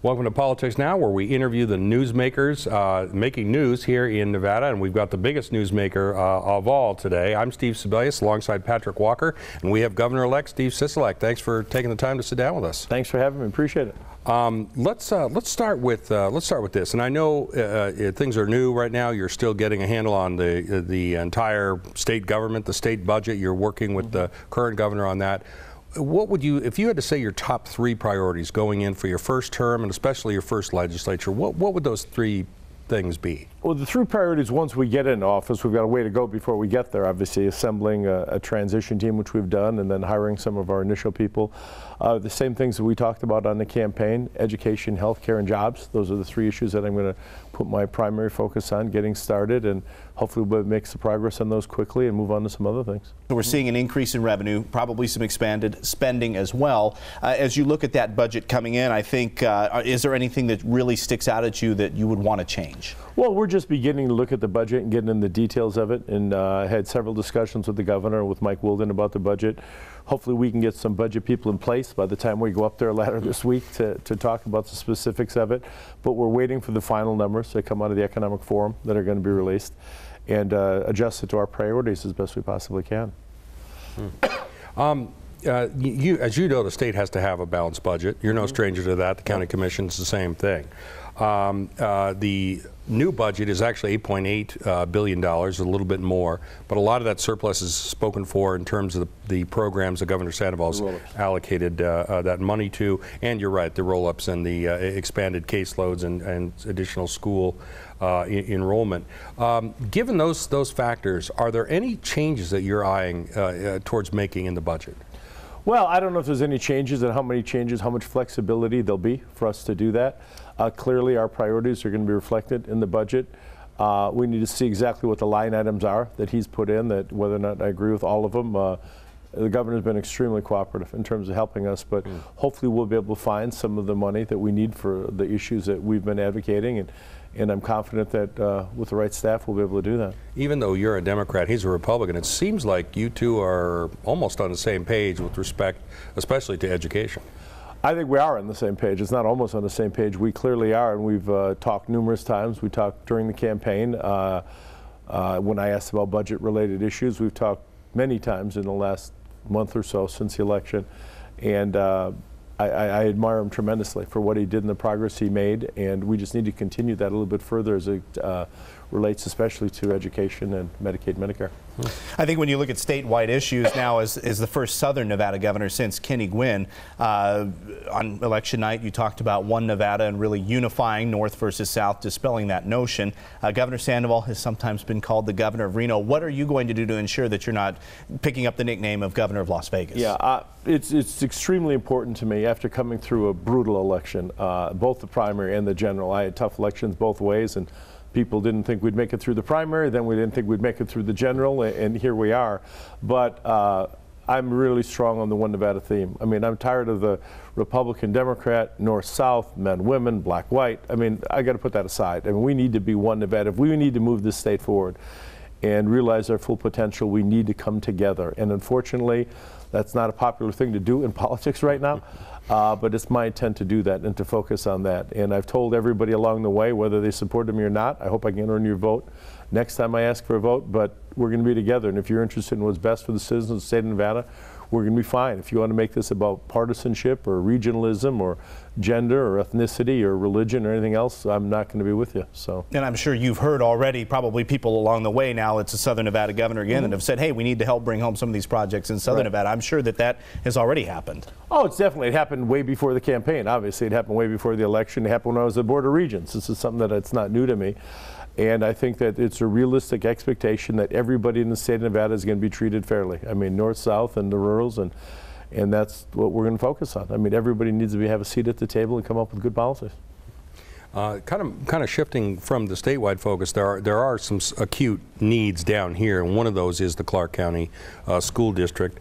Welcome to Politics Now, where we interview the newsmakers making news here in Nevada, and we've got the biggest newsmaker of all today. I'm Steve Sebelius, alongside Patrick Walker, and we have Governor-elect Steve Sisolak. Thanks for taking the time to sit down with us. Thanks for having me. Appreciate it. Let's start with this. And I know things are new right now. You're still getting a handle on the entire state government, the state budget. You're working with the current governor on that. What would you, if you had to say your top three priorities going in for your first term and especially your first legislature, what would those three things be? Well, the three priorities, once we get into office, we've got a way to go before we get there. Obviously, assembling a transition team, which we've done, and then hiring some of our initial people. The same things that we talked about on the campaign: education, healthcare, and jobs. Those are the three issues that I'm going to put my primary focus on, getting started, and hopefully we'll make some progress on those quickly and move on to some other things. So we're seeing an increase in revenue, probably some expanded spending as well. As you look at that budget coming in, I think, is there anything that really sticks out at you that you would want to change? Well, we're just beginning to look at the budget and getting in the details of it, and had several discussions with the governor and with Mike Wilden about the budget. Hopefully we can get some budget people in place by the time we go up there later this week to talk about the specifics of it. But we're waiting for the final numbers that come out of the economic forum that are going to be released, and adjust it to our priorities as best we possibly can. As you know, the state has to have a balanced budget. You're no stranger to that. The county commission's the same thing. The new budget is actually $8.8 billion, a little bit more, but a lot of that surplus is spoken for in terms of the programs that Governor Sandoval's allocated that money to. And you're right, the roll-ups and the expanded caseloads and additional school enrollment. Given those factors, are there any changes that you're eyeing towards making in the budget? Well, I don't know if there's any changes and how many changes, how much flexibility there'll be for us to do that. Clearly, our priorities are going to be reflected in the budget. We need to see exactly what the line items are that he's put in, that whether or not I agree with all of them. The governor's been extremely cooperative in terms of helping us, but hopefully we'll be able to find some of the money that we need for the issues that we've been advocating, and I'm confident that with the right staff we'll be able to do that. Even though you're a Democrat, he's a Republican, it seems like you two are almost on the same page with respect, especially to education. I think we are on the same page. It's not almost on the same page. We clearly are, and we've talked numerous times. We talked during the campaign. When I asked about budget-related issues, we've talked many times in the last month or so since the election, and I admire him tremendously for what he did and the progress he made, and we just need to continue that a little bit further as it relates especially to education and Medicaid, Medicare. I think when you look at statewide issues now, as the first Southern Nevada governor since Kenny Gwinn, on election night you talked about one Nevada and really unifying North versus South, dispelling that notion. Governor Sandoval has sometimes been called the governor of Reno. What are you going to do to ensure that you're not picking up the nickname of governor of Las Vegas? Yeah, it's extremely important to me after coming through a brutal election, both the primary and the general. I had tough elections both ways, and people didn't think we'd make it through the primary, then we didn't think we'd make it through the general, and here we are. But I'm really strong on the One Nevada theme. I mean, I'm tired of the Republican, Democrat, North-South, men, women, black, white. I mean, I got to put that aside. I mean, we need to be one Nevada. If we need to move this state forward and realize our full potential, we need to come together. And unfortunately, that's not a popular thing to do in politics right now. But it's my intent to do that and to focus on that. And I've told everybody along the way, whether they supported me or not, I hope I can earn your vote next time I ask for a vote, but we're going to be together. And if you're interested in what's best for the citizens of the state of Nevada, we're going to be fine. If you want to make this about partisanship or regionalism or gender or ethnicity or religion or anything else, I'm not going to be with you. So. And I'm sure you've heard already, probably people along the way now, it's a Southern Nevada governor again, that have said, hey, we need to help bring home some of these projects in Southern Nevada. I'm sure that has already happened. Oh, it's definitely. It happened way before the campaign. Obviously, it happened way before the election. It happened when I was at the Board of Regents. This is something that's not new to me. And I think that it's a realistic expectation that everybody in the state of Nevada is going to be treated fairly. I mean, north, south, and the rurals, and that's what we're going to focus on. I mean, everybody needs to have a seat at the table and come up with good policies. Kind of shifting from the statewide focus, there are some acute needs down here, and one of those is the Clark County School District.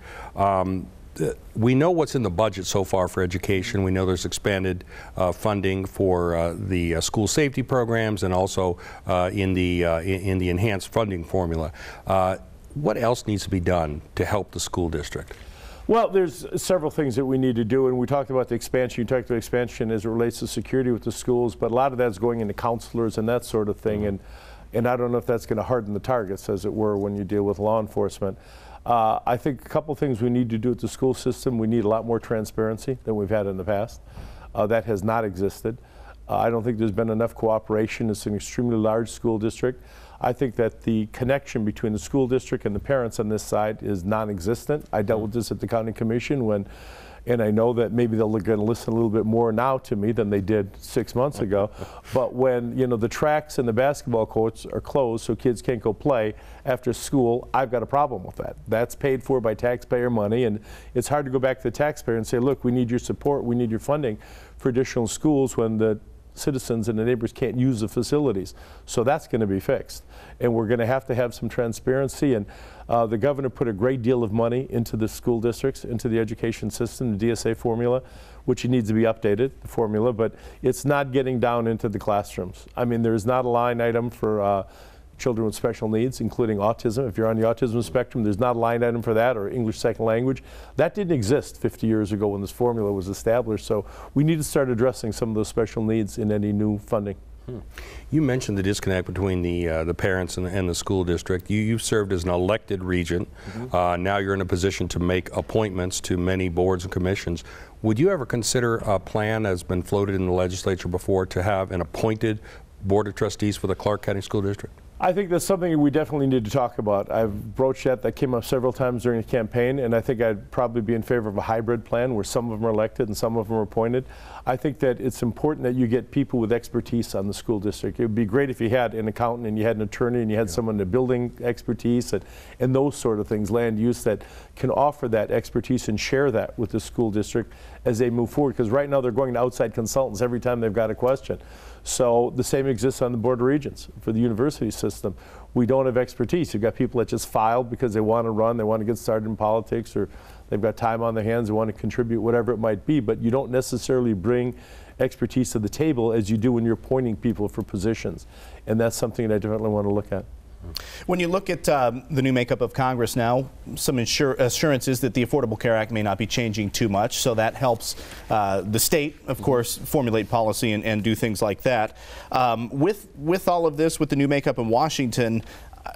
We know what's in the budget so far for education. We know there's expanded funding for the school safety programs and also in the enhanced funding formula. What else needs to be done to help the school district? Well, there's several things that we need to do, and we talked about the expansion. You talked about expansion as it relates to security with the schools, but a lot of that's going into counselors and that sort of thing, and I don't know if that's going to harden the targets, as it were, when you deal with law enforcement. I think a couple things we need to do at the school system. We need a lot more transparency than we've had in the past. That has not existed. I don't think there's been enough cooperation. It's an extremely large school district. I think that the connection between the school district and the parents on this side is non-existent. I dealt with this at the county commission and I know that maybe they're going to listen a little bit more now to me than they did 6 months ago. But when, you know, the tracks and the basketball courts are closed so kids can't go play after school, I've got a problem with that. That's paid for by taxpayer money, and it's hard to go back to the taxpayer and say, look, we need your support, we need your funding for additional schools when the citizens and the neighbors can't use the facilities. So that's going to be fixed. And we're going to have some transparency. And the governor put a great deal of money into the school districts, into the education system, the DSA formula, which needs to be updated, the formula, but it's not getting down into the classrooms. I mean, there's not a line item for children with special needs, including autism. If you're on the autism spectrum, there's not a line item for that, or English second language. That didn't exist 50 years ago when this formula was established, so we need to start addressing some of those special needs in any new funding. You mentioned the disconnect between the parents and the school district. You've served as an elected regent. Now you're in a position to make appointments to many boards and commissions. Would you ever consider a plan that's been floated in the legislature before to have an appointed board of trustees for the Clark County School District? I think that's something we definitely need to talk about. I've broached that. That came up several times during the campaign, and I think I'd probably be in favor of a hybrid plan where some of them are elected and some of them are appointed. I think that it's important that you get people with expertise on the school district. It would be great if you had an accountant and you had an attorney and you had someone in building expertise and those sort of things, land use, that can offer that expertise and share that with the school district as they move forward. Because right now they're going to outside consultants every time they've got a question. So the same exists on the Board of Regents for the university system. We don't have expertise. You've got people that just filed because they want to run, they want to get started in politics, or they've got time on their hands, they want to contribute, whatever it might be, but you don't necessarily bring expertise to the table as you do when you're appointing people for positions. And that's something that I definitely want to look at. When you look at the new makeup of Congress now, some assurances that the Affordable Care Act may not be changing too much, so that helps the state, of course, formulate policy and do things like that. With all of this, with the new makeup in Washington,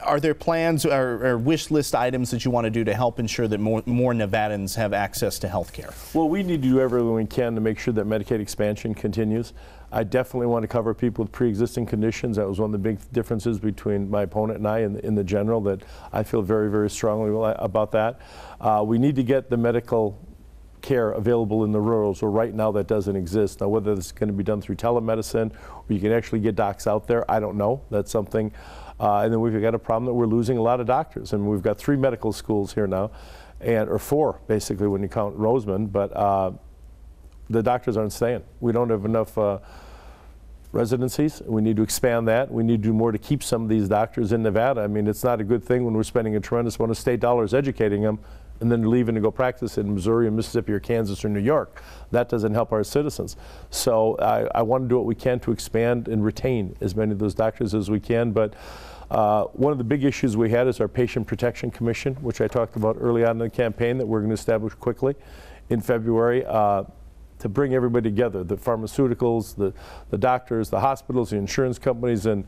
are there plans or wish list items that you want to do to help ensure that more Nevadans have access to health care? Well, we need to do everything we can to make sure that Medicaid expansion continues. I definitely want to cover people with pre-existing conditions. That was one of the big differences between my opponent and I in the general, that I feel very, very strongly about that. We need to get the medical care available in the rurals, where right now that doesn't exist. Now, whether this is going to be done through telemedicine or you can actually get docs out there, I don't know. That's something. And then we've got a problem that we're losing a lot of doctors. I mean, we've got 3 medical schools here now, or 4 basically when you count Roseman, but the doctors aren't staying. We don't have enough residencies. We need to expand that. We need to do more to keep some of these doctors in Nevada. I mean, it's not a good thing when we're spending a tremendous amount of state dollars educating them and then leaving to go practice in Missouri or Mississippi or Kansas or New York. That doesn't help our citizens. So I want to do what we can to expand and retain as many of those doctors as we can. But one of the big issues we had is our Patient Protection Commission, which I talked about early on in the campaign, that we're going to establish quickly in February. To bring everybody together, the pharmaceuticals, the doctors, the hospitals, the insurance companies, and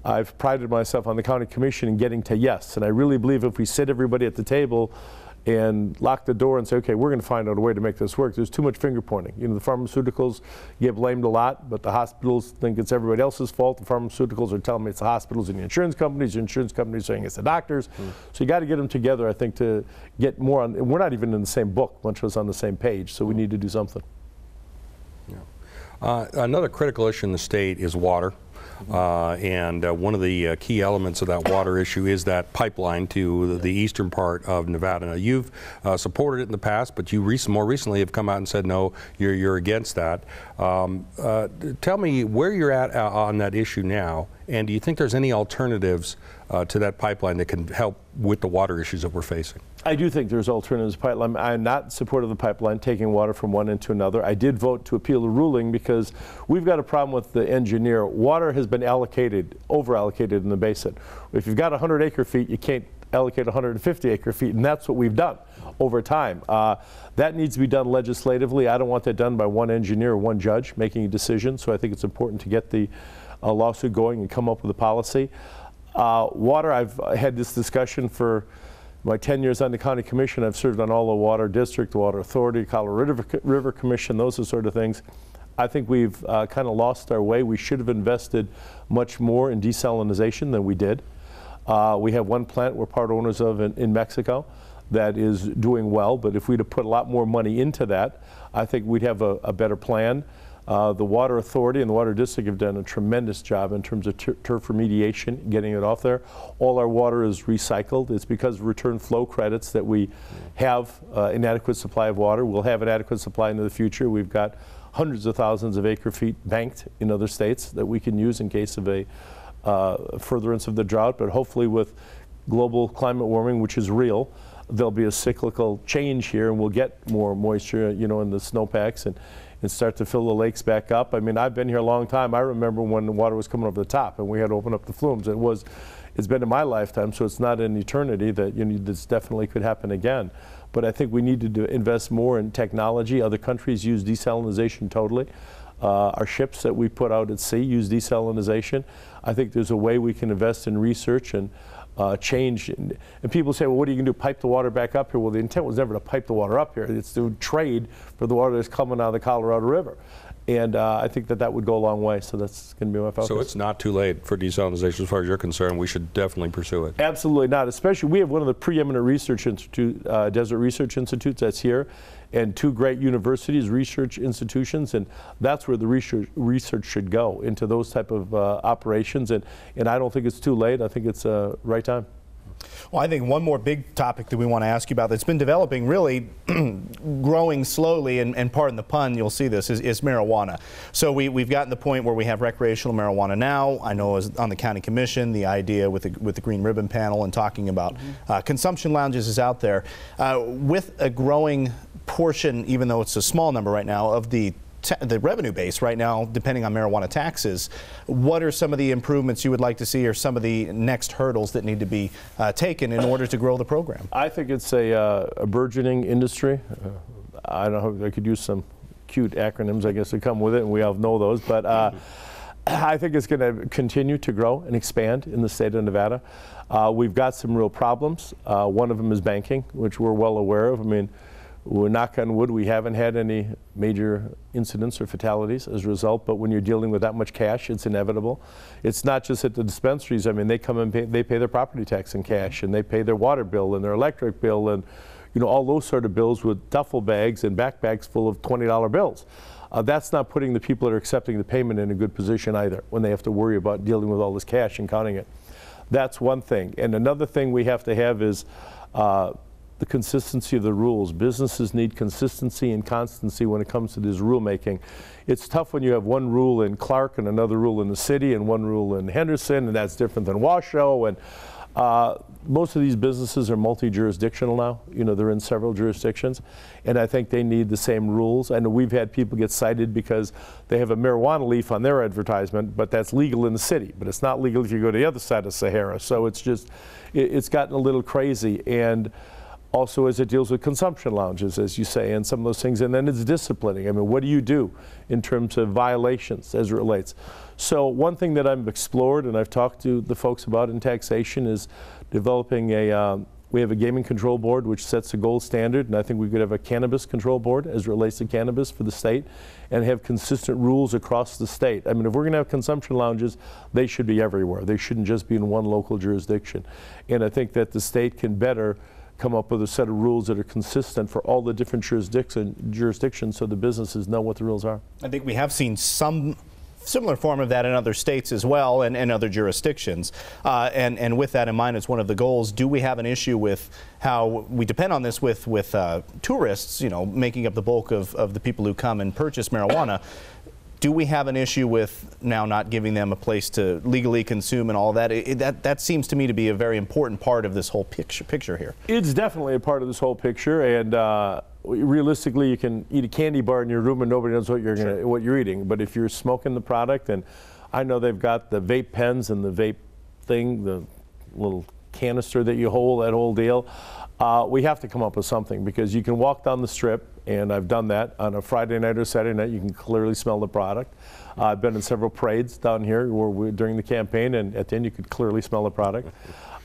I've prided myself on the county commission in getting to yes. And I really believe if we sit everybody at the table and lock the door and say, okay, we're going to find out a way to make this work. There's too much finger pointing. You know, the pharmaceuticals get blamed a lot, but the hospitals think it's everybody else's fault. The pharmaceuticals are telling me it's the hospitals and the insurance companies are saying it's the doctors. So you got to get them together, I think, to get more on. And we're not even in the same book, much of us on the same page, so we need to do something. Another critical issue in the state is water. And one of the key elements of that water issue is that pipeline to the eastern part of Nevada. Now, you've supported it in the past, but you more recently have come out and said, no, you're against that. Tell me where you're at on that issue now, and do you think there's any alternatives to that pipeline that can help with the water issues that we're facing? I do think there's alternatives to the pipeline. I'm not in support of the pipeline taking water from one end to another. I did vote to appeal the ruling because we've got a problem with the engineer. Water has been allocated, over-allocated in the basin. If you've got 100 acre feet, you can't allocate 150 acre feet, and that's what we've done over time. That needs to be done legislatively. I don't want that done by one engineer or one judge making a decision, so I think it's important to get the lawsuit going and come up with a policy. Water, I've had this discussion for my 10 years on the county commission. I've served on all the water district, the water authority, Colorado River Commission, those are sort of things. I think we've kind of lost our way. We should have invested much more in desalinization than we did. We have one plant we're part owners of in Mexico that is doing well, but if we'd have put a lot more money into that, I think we'd have a better plan. The Water Authority and the Water District have done a tremendous job in terms of turf remediation, getting it off there. All our water is recycled. It's because of return flow credits that we have an adequate supply of water. We'll have an adequate supply into the future. We've got hundreds of thousands of acre feet banked in other states that we can use in case of a furtherance of the drought, but hopefully with global climate warming, which is real, there'll be a cyclical change here and we'll get more moisture, you know, in the snowpacks and start to fill the lakes back up. I mean, I've been here a long time. I remember when the water was coming over the top and we had to open up the flumes. It's been in my lifetime, so it's not an eternity that, you know, this definitely could happen again. But I think we need to invest more in technology. Other countries use desalinization totally. Our ships that we put out at sea use desalinization. I think there's a way we can invest in research and change. And people say, well, what are you going to do, pipe the water back up here? Well, the intent was never to pipe the water up here. It's to trade for the water that's coming out of the Colorado River. And I think that would go a long way, so that's going to be my focus. So it's not too late for desalinization as far as you're concerned. We should definitely pursue it. Absolutely not, especially we have one of the preeminent research institute, desert research institutes that's here, and two great universities, research institutions, and that's where the research should go, into those type of operations. And I don't think it's too late. I think it's right time. Well, I think one more big topic that we want to ask you about that's been developing, really growing slowly, and pardon the pun, you'll see this, is marijuana. So we've gotten the point where we have recreational marijuana now. I know as on the county commission, the idea with the Green Ribbon panel and talking about consumption lounges is out there. With a growing portion, even though it's a small number right now, of the revenue base right now, depending on marijuana taxes, what are some of the improvements you would like to see, or some of the next hurdles that need to be taken in order to grow the program? I think it's a burgeoning industry. I don't know, I could use some cute acronyms, I guess, to come with it, and we all know those, but I think it's going to continue to grow and expand in the state of Nevada. We've got some real problems. One of them is banking, which we're well aware of. I mean, we're knock on wood, we haven't had any major incidents or fatalities as a result, but when you're dealing with that much cash, it's inevitable. It's not just at the dispensaries. I mean, they come and they pay their property tax in cash, and they pay their water bill and their electric bill, and you know, all those sort of bills with duffel bags and backpacks full of $20 bills. That's not putting the people that are accepting the payment in a good position either, when they have to worry about dealing with all this cash and counting it. That's one thing. And another thing we have to have is the consistency of the rules. Businesses need consistency and constancy when it comes to this rulemaking. It's tough when you have one rule in Clark and another rule in the city and one rule in Henderson, and that's different than Washoe. And most of these businesses are multi-jurisdictional now. You know, they're in several jurisdictions, and I think they need the same rules. And we've had people get cited because they have a marijuana leaf on their advertisement, but that's legal in the city, but it's not legal if you go to the other side of Sahara. So it's just, it's gotten a little crazy. And also as it deals with consumption lounges, as you say, and some of those things, and then it's disciplining. I mean, what do you do in terms of violations as it relates? So one thing that I've explored and I've talked to the folks about in taxation is developing we have a gaming control board which sets a gold standard, and I think we could have a cannabis control board as it relates to cannabis for the state and have consistent rules across the state. I mean, if we're going to have consumption lounges, they should be everywhere. They shouldn't just be in one local jurisdiction. And I think that the state can better come up with a set of rules that are consistent for all the different jurisdictions so the businesses know what the rules are. I think we have seen some similar form of that in other states as well, and other jurisdictions. And with that in mind, it's one of the goals. Do we have an issue with how we depend on this with tourists, you know, making up the bulk of the people who come and purchase marijuana? Do we have an issue with now not giving them a place to legally consume and all that? That seems to me to be a very important part of this whole picture here. It's definitely a part of this whole picture, and realistically, you can eat a candy bar in your room and nobody knows what you're eating. But if you're smoking the product, and I know they've got the vape pens and the vape thing, the little canister that you hold, that whole deal. We have to come up with something, because you can walk down the strip, and I've done that on a Friday night or Saturday night. You can clearly smell the product. I've been in several parades down here during the campaign, and at the end you could clearly smell the product.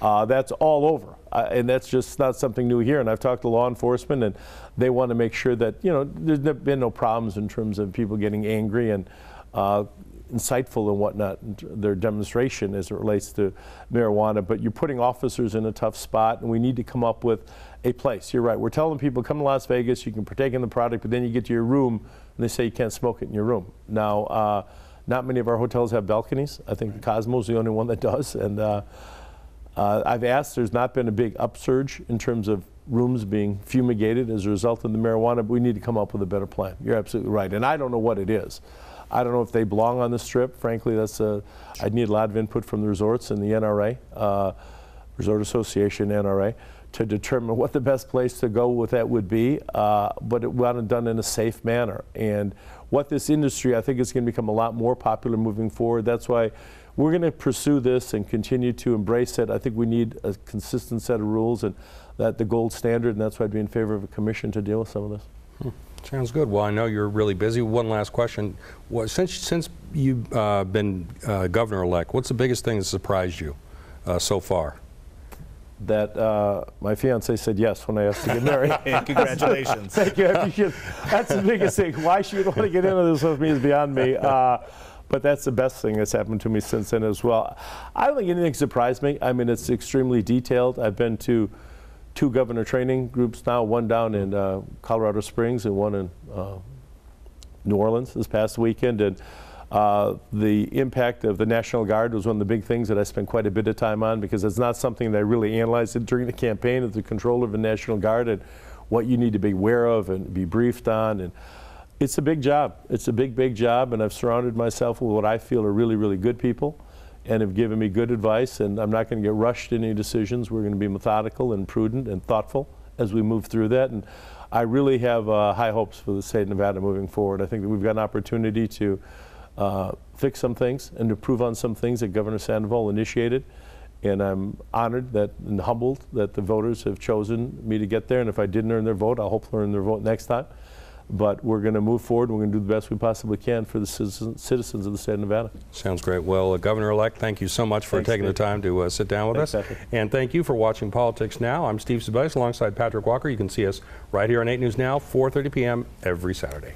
That's all over, and that's just not something new here. And I've talked to law enforcement, and they want to make sure that, you know, there's been no problems in terms of people getting angry and insightful and whatnot, their demonstration as it relates to marijuana. But you're putting officers in a tough spot, and we need to come up with a place. You're right. We're telling people, come to Las Vegas, you can partake in the product, but then you get to your room and they say you can't smoke it in your room. Now, not many of our hotels have balconies. I think the Cosmo's the only one that does. And I've asked, there's not been a big upsurge in terms of rooms being fumigated as a result of the marijuana, but we need to come up with a better plan. You're absolutely right. And I don't know what it is. I don't know if they belong on the Strip. Frankly, I'd need a lot of input from the resorts and the NRA, Resort Association, NRA, to determine what the best place to go with that would be, but it want it done in a safe manner. And what this industry, I think, is going to become a lot more popular moving forward. That's why we're going to pursue this and continue to embrace it. I think we need a consistent set of rules, and that the gold standard, and that's why I'd be in favor of a commission to deal with some of this. Sounds good. Well, I know you're really busy. One last question. Well, since you've been governor-elect, what's the biggest thing that surprised you so far? That my fiance said yes when I asked to get married. Congratulations. Thank you. I appreciate it. That's the biggest thing. Why she would want to get into this with me is beyond me. But that's the best thing that's happened to me since then as well. I don't think anything surprised me. I mean, it's extremely detailed. I've been to 2 governor training groups now, one down in Colorado Springs and one in New Orleans this past weekend. And the impact of the National Guard was one of the big things that I spent quite a bit of time on, because it's not something that I really analyzed during the campaign, of the control of the National Guard and what you need to be aware of and be briefed on. And it's a big job. It's a big, big job, and I've surrounded myself with what I feel are really, really good people, and have given me good advice, and I'm not going to get rushed in any decisions. We're going to be methodical and prudent and thoughtful as we move through that. And I really have high hopes for the state of Nevada moving forward. I think that we've got an opportunity to fix some things and improve on some things that Governor Sandoval initiated. And I'm honored and humbled that the voters have chosen me to get there. And if I didn't earn their vote, I'll hopefully earn their vote next time. But we're going to move forward. We're going to do the best we possibly can for the citizens of the state of Nevada. Sounds great. Well, Governor-elect, thank you so much for taking the time to sit down with us. And thank you for watching Politics Now. I'm Steve Sisolak alongside Patrick Walker. You can see us right here on 8 News Now, 4:30 p.m. every Saturday.